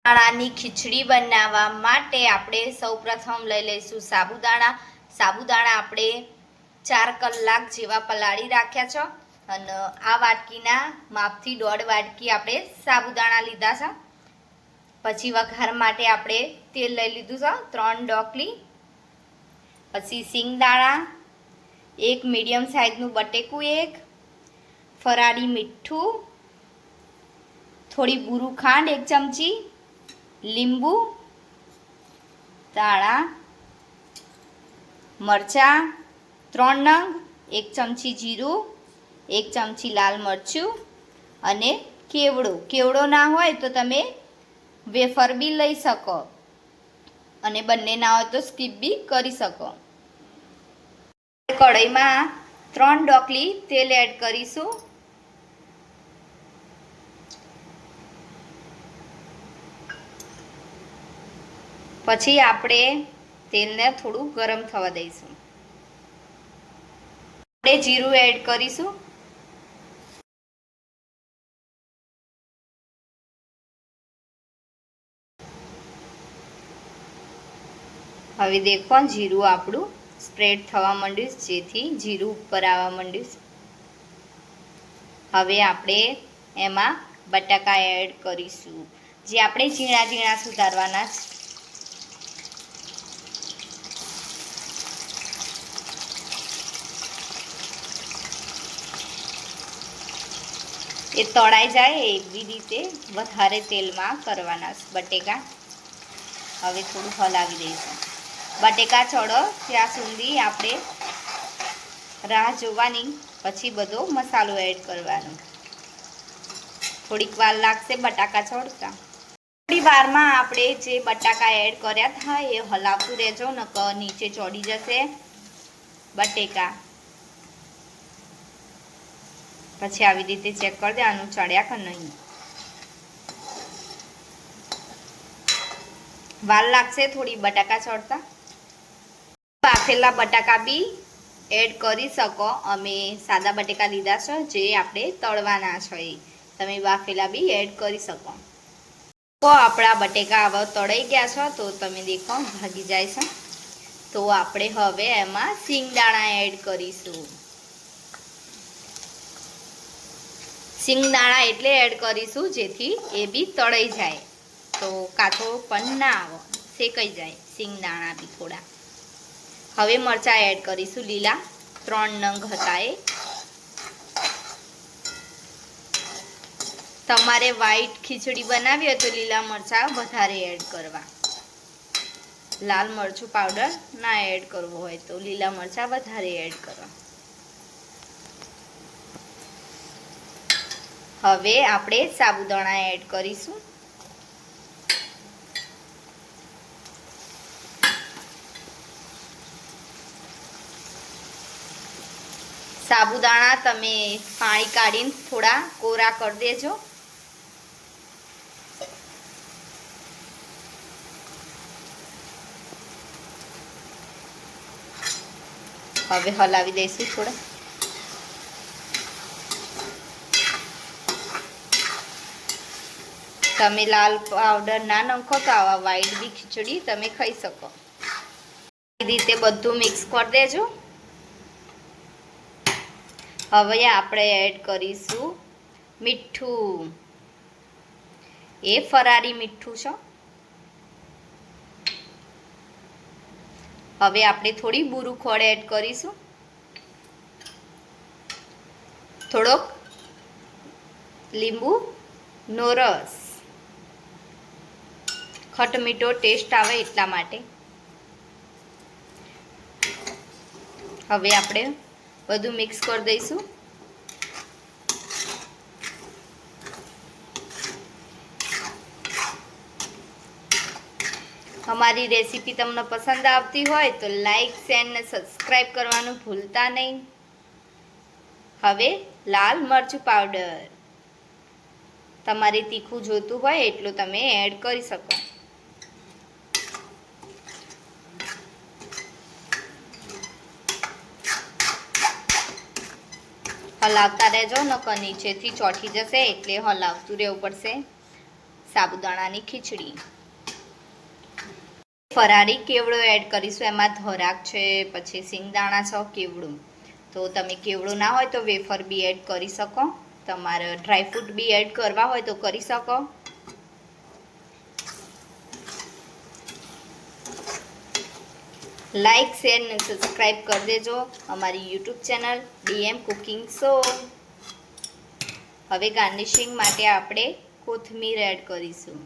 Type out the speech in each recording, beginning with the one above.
દાણાની ખીચડી બનાવવા માટે આપણે સૌપ્રથમ લઈ લઈશું સાબુદાણા. સાબુદાણા આપણે 4 કલાક જેવા પલાળી રાખ્યા છે અને આ વાટકીના માપથી 1.5 વાટકી આપણે સાબુદાણા લીધા છે. પછી વઘાર માટે આપણે તેલ લઈ લીધું છે 3 ડોકલી. પછી સિંગદાણા, એક મીડિયમ સાઈઝનું બટેકું, એક ફરાળી મીઠું, થોડી બુરું ખાંડ 1 ચમચી, લીંબુ, ધાણા, મરચાં 3 નંગ, 1 ચમચી જીરું, 1 ચમચી લાલ મરચું અને કેવડો ના હોય તો તમે વેફર બી લઈ શકો અને બંને ના હોય તો સ્કીપ બી કરી શકો. કઢાઈમાં 3 ડોકલી તેલ એડ કરીશું. પછી આપણે તેલને થોડું ગરમ થવા દઈશું. આપણે જીરું એડ કરીશું. હવે દેખો જીરું આપણું સ્પ્રેડ થવા માંડ્યું, જેથી જીરું ઉપર આવવા માંડ્યું. હવે આપણે એમાં બટાકા એડ કરીશું, જે આપણે ઝીણા ઝીણા સુધારવાના છે. એ તળાઈ જાય એવી રીતે વધારે તેલમાં કરવાના બટેકા. હવે થોડું હલાવી દઈશું. બટેકા ચડો ત્યાં સુધી આપણે રાહ જોવાની, પછી બધો મસાલો એડ કરવાનો. થોડીક વાર લાગશે બટાકા ચડતા. થોડી વારમાં આપણે જે બટાકા એડ કર્યા હતા એ હલાવતું રહેજો, નકર નીચે ચડી જશે બટેકા. પછી આવી રીતે ચેક કરી દેવાનું ચડ્યા કે નહીં. વાર લાગશે થોડી બટાકા ચડતા. બાફેલા બટાકા બી એડ કરી શકો. અમે સાદા બટાકા લીધા છે જે આપણે તળવાના છે, તમે બાફેલા બી એડ કરી શકો. તો આપણા બટેકા હવે તળાઈ ગયા છે તો તમે દેખો ભાગી જાય છે. તો આપણે હવે એમાં સિંગદાણા એડ કરીશું. સિંગદાણા એટલે એડ કરીશું જેથી એ બી તળાઈ જાય, તો કાચો પણ ના આવે, શેકાઈ જાય સિંગદાણા બી થોડા. હવે મરચાં એડ કરીશું લીલા, 3 નંગ હતા એ. તમારે વ્હાઈટ ખીચડી બનાવી હોય તો લીલા મરચાં વધારે એડ કરવા. લાલ મરચું પાવડર ના એડ કરવો હોય તો લીલા મરચાં વધારે એડ કરવા. હવે આપણે સાબુદાણા એડ કરીશું. સાબુદાણા તમે પાણી કાઢીને થોડા કોરા કરી દેજો. હવે હલાવી દઈશું થોડા. તમે લાલ પાવડર ના નાખો તો આવા વ્હાઈટ બી ખીચડી તમે ખાઈ શકો. એ રીતે બધું મિક્સ કરી દેજો. હવે આપણે એડ કરીશું મીઠું. એ ફરારી મીઠું છે. હવે આપણે થોડી બુરું ખોળ એડ કરીશું. થોડોક લીંબુનો રસ, ખટ મીઠો ટેસ્ટ આવે એટલા માટે. હવે આપણે બધું મિક્સ કરી દઈશું. અમારી રેસીપી તમને પસંદ આવતી હોય તો લાઈક, શેર અને સબસ્ક્રાઈબ કરવાનું ભૂલતા નહીં. હવે લાલ મરચું પાવડર, તમારે તીખું જોતું હોય એટલું તમે એડ કરી શકો. હલાવતા રહેજો, નકર નીચેથી ચોંટી જશે એટલે હલાવતું રહેવું પડશે. સાબુદાણાની ખીચડી. ફરારી કેવડો એડ કરીશું. એમાં ધરાક છે, પછી સિંગદાણા છે, કેવડું. તો તમે કેવડું ના હોય તો વેફર બી એડ કરી શકો. તમારે ડ્રાયફ્રૂટ બી એડ કરવા હોય તો કરી શકો. લાઈક, શેર ને સબસ્ક્રાઈબ કરી દેજો અમારી YouTube channel DM cooking show. હવે ગાર્નિશિંગ માટે આપણે કોથમીર એડ કરીશું.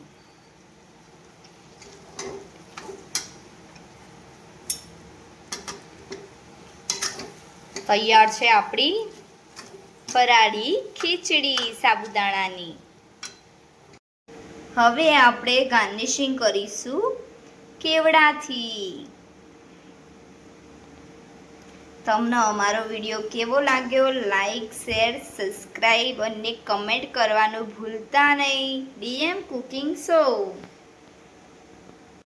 તૈયાર છે આપણી ફરાળી ખીચડી સાબુદાણાની. હવે આપણે ગાર્નિશિંગ કરીશું કેવડાથી. તમને અમારો વિડીયો કેવો લાગ્યો? લાઈક, શેર, સબસ્ક્રાઈબ અને કમેન્ટ કરવાનું ભૂલતા નહીં. DM cooking show.